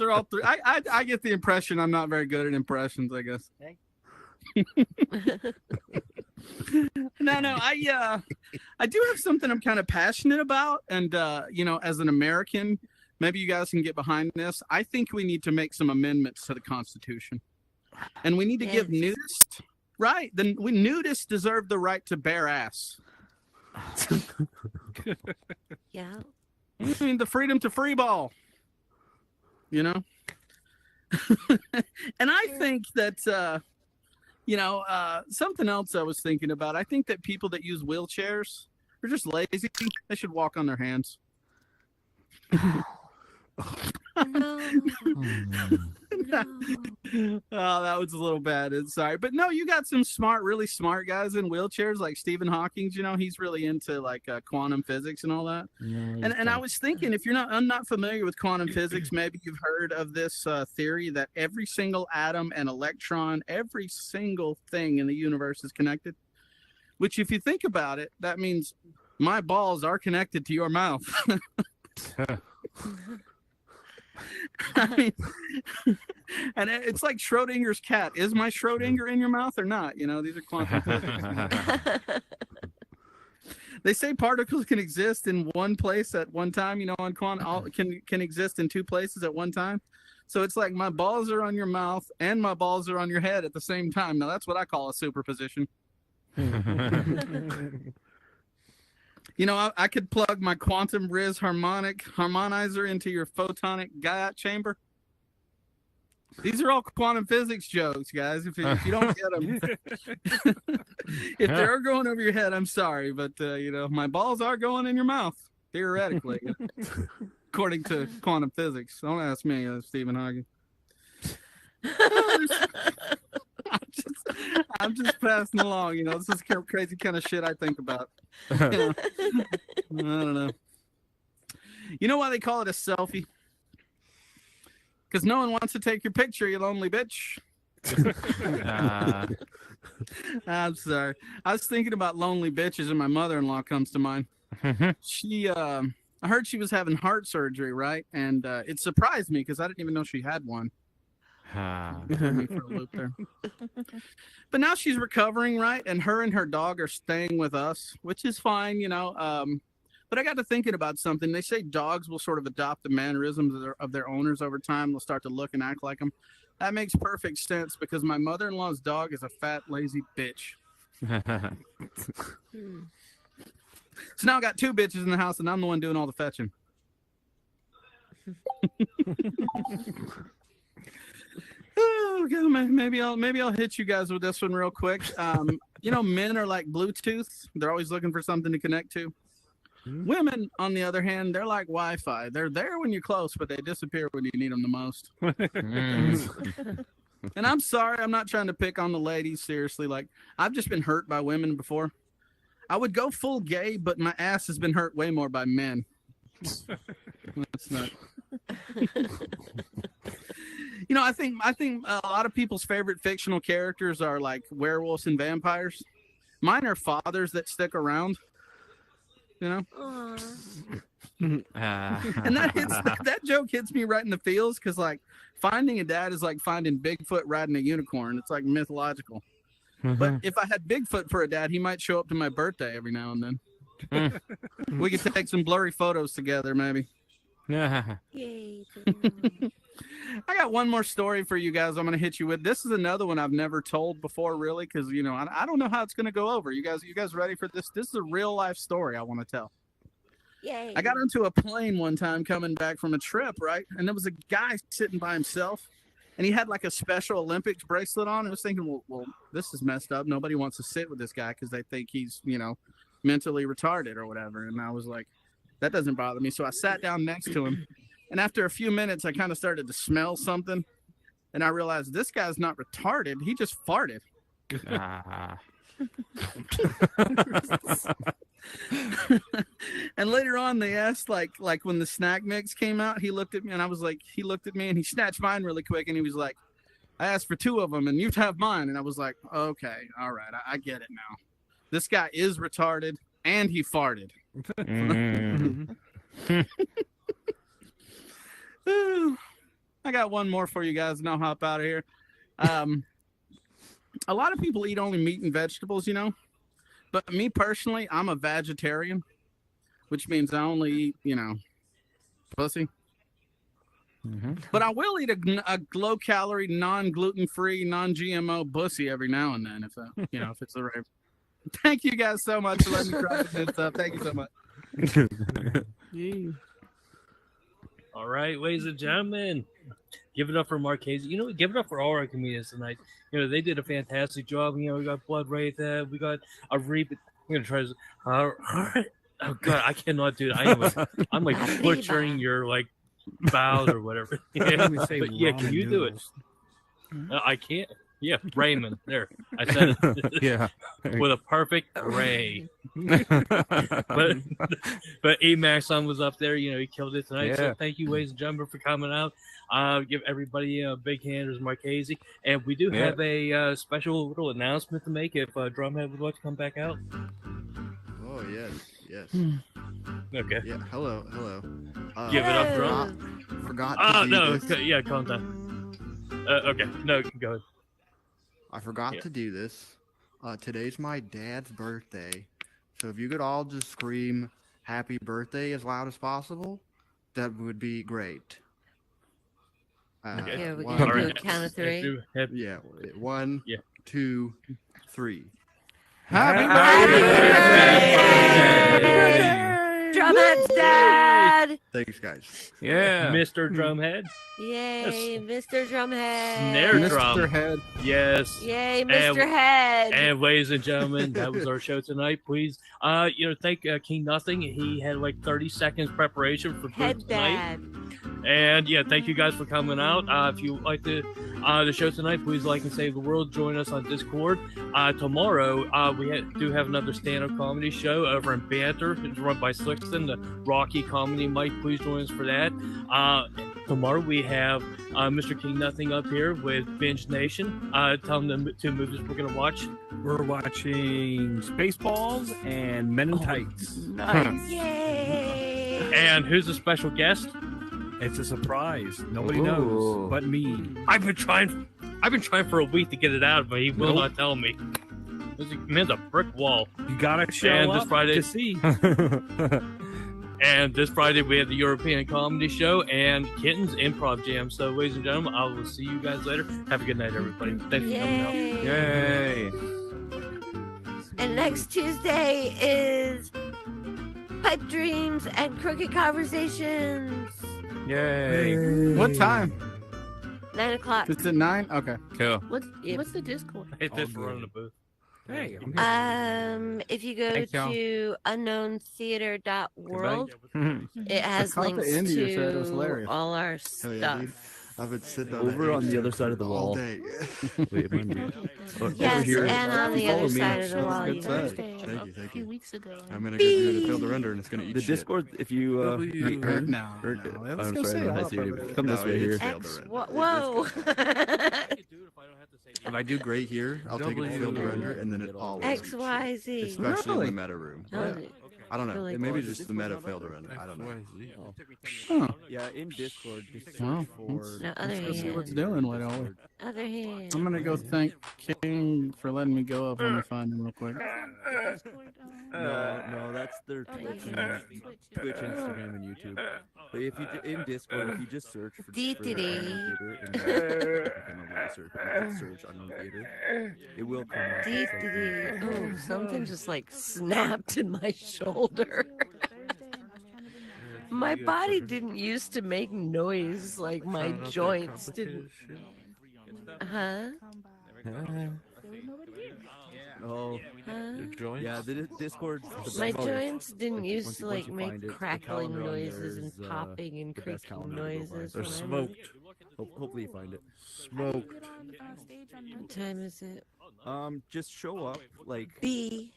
are all three. I get the impression I'm not very good at impressions, I guess. No, I do have something I'm kind of passionate about, and as an American, maybe you guys can get behind this. I think we need to make some amendments to the Constitution, and we need to give nudists nudists deserve the right to bare ass. Yeah. I mean, the freedom to free ball. And I think that something else I was thinking about. I think that people that use wheelchairs are just lazy. They should walk on their hands. Oh, that was a little bad. Sorry, but no, you got some really smart guys in wheelchairs, like Stephen Hawking. He's really into quantum physics and all that. And I was thinking, if I'm not familiar with quantum physics, maybe you've heard of this theory that every single atom and electron, every single thing in the universe is connected. Which, if you think about it, that means my balls are connected to your mouth. I mean, and it's like Schrodinger's cat. Is my Schrodinger in your mouth or not? These are quantum physics. They say particles can exist in one place at one time. On quantum, can exist in two places at one time. So it's like my balls are on your mouth and my balls are on your head at the same time. Now that's what I call a superposition. I could plug my quantum Riz harmonizer into your photonic Guyot chamber. These are all quantum physics jokes, guys. If you don't get them, if they're going over your head, I'm sorry, but my balls are going in your mouth theoretically, according to quantum physics. Don't ask me, Stephen Hawking. I'm just passing along. This is crazy kind of shit I think about. I don't know. You know why they call it a selfie? Because no one wants to take your picture, you lonely bitch. I'm sorry. I was thinking about lonely bitches, and my mother-in-law comes to mind. I heard she was having heart surgery, right? And it surprised me because I didn't even know she had one. Threw me for a loop there. But now she's recovering, right? And her dog are staying with us, which is fine, But I got to thinking about something. They say dogs will sort of adopt the mannerisms of their owners over time. They'll start to look and act like them. That makes perfect sense because my mother-in-law's dog is a fat, lazy bitch. So now I got two bitches in the house, and I'm the one doing all the fetching. Oh, God, maybe I'll hit you guys with this one real quick. Men are like Bluetooth. They're always looking for something to connect to. Women, on the other hand, they're like Wi-Fi. They're there when you're close, but they disappear when you need them the most. And I'm sorry, I'm not trying to pick on the ladies, seriously. I've just been hurt by women before. I would go full gay, but my ass has been hurt way more by men. That's not... I think a lot of people's favorite fictional characters are like werewolves and vampires. Mine are fathers that stick around. And that joke hits me right in the feels because finding a dad is like finding Bigfoot riding a unicorn. It's like mythological. But if I had Bigfoot for a dad, he might show up to my birthday every now and then. We could take some blurry photos together, maybe. Yay. I got one more story for you guys. I'm going to hit you with. This is another one I've never told before, really, because I don't know how it's going to go over. You guys ready for this? This is a real life story I want to tell. Yay. I got onto a plane one time coming back from a trip, right? And there was a guy sitting by himself, and he had like a Special Olympics bracelet on. I was thinking, well, this is messed up. Nobody wants to sit with this guy because they think he's, mentally retarded or whatever. And I was like, that doesn't bother me. So I sat down next to him. And after a few minutes, I kind of started to smell something. And I realized this guy's not retarded. He just farted. And later on, they asked, like when the snack mix came out, he looked at me and he looked at me and he snatched mine really quick. And he was like, I asked for 2 of them and you have mine. And I was like, okay, all right. I get it now. This guy is retarded and he farted. I got one more for you guys and I'll hop out of here. A lot of people eat only meat and vegetables, but me personally, I'm a vegetarian, which means I only eat, pussy. But I will eat a low-calorie, non-gluten-free, non-GMO pussy every now and then, if it's the right. Thank you guys so much for letting me try this stuff. Thank you so much. All right, ladies and gentlemen, give it up for Marchese. Give it up for all our comedians tonight. They did a fantastic job. We got Blood Wraith, we got a We're gonna try this. Oh God, I cannot do that. I'm like butchering your vowels or whatever. Yeah, but yeah, can you do it? I can't. Yeah, Raymond. There, I said it. Yeah, with a perfect Ray. but Emax son was up there. He killed it tonight. Yeah. So thank you, ladies and gentlemen, for coming out. Give everybody a big hand as Marchese, and we do have a special little announcement to make. If Drumhead would like to come back out. Oh yes. Okay. Yeah. Hello. Give it up, Drum. Forgot. Yeah, calm down. Okay. No, go ahead. I forgot to do this. Today's my dad's birthday. So if you could all just scream happy birthday as loud as possible, that would be great. Yeah, we can do a count of 3. Yeah. 1, 2, 3. Happy birthday! Drumhead's dad! Thanks, guys. Yeah. Mr. Drumhead. Yay, Mr. Drumhead. Snare drum. Mr. Head. Yes. Yay, Mr. Head. And ladies and gentlemen, that was our show tonight. Please, thank King Nothing. He had 30 seconds preparation for Head tonight. dad. And yeah, thank you guys for coming out. If you like the show tonight, please like and save the world. Join us on Discord. Tomorrow, we do have another stand-up comedy show over in Banter. It's run by Slickston, the Rocky Comedy Mike. Please join us for that. Tomorrow we have Mr. King Nothing up here with Binge Nation. Tell them the 2 movies we're going to watch. We're watching Spaceballs and Men in Tights. Nice. Yay! And who's the special guest? It's a surprise. Nobody knows but me. I've been trying for a week to get it out, but he will not tell me. Man's a brick wall. You gotta show and up this Friday, to see. And this Friday we have the European Comedy Show and Kittens Improv Jam. So, ladies and gentlemen, I will see you guys later. Have a good night, everybody. Thanks for coming out. Yay. And next Tuesday is Pipe Dreams and Crooked Conversations. Yay. What time? 9 o'clock. It's at 9? Okay. Cool. What's the Discord? Hit this for running the booth. Hey. If you go Thanks, y'all. to unknowntheater.world, it has I thought the links Indian said it was to hilarious. all our Hell yeah, dude. stuff. I've been sitting Over on the other side of the all wall. day. Wait, mine be- over Yes, here. and on the Follow other me. side of the wall. Good You side. can Thank you, A thank few you. weeks ago. I'm gonna go do the build the render and it's gonna eat The shit. Discord, if you No, I'm let's go say sorry, it I out, see you. brother. Come this No, way here. it's- X, whoa. If I do great here, I'll take it to build the render and then it all XYZ. especially Really? in the meta room. Oh, I don't know. feel like Maybe that's- just the meta failed to render. I don't know. Huh. Yeah, in Discord, just Well, search for. No, let's other go see what's hand. doing. Why don't we? Other hand. I'm gonna go thank King for letting me go up. Let me find him real quick. No, that's their Twitch, Instagram, and YouTube. But if you in Discord, if you just search for Unknown Theater and search Unknown Theater, it will come up. Oh, something just like snapped in my shoulder. My body didn't used to make noise like my joints didn't. Huh? Oh, Huh? yeah, the Discord. My joints didn't used to like make crackling noises and uh, popping and creaking noises. They're when I'm- smoked. Hopefully you find it. Smoked. What time is it? Just show up like B.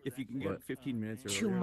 if you can get 15 minutes Tomorrow. earlier.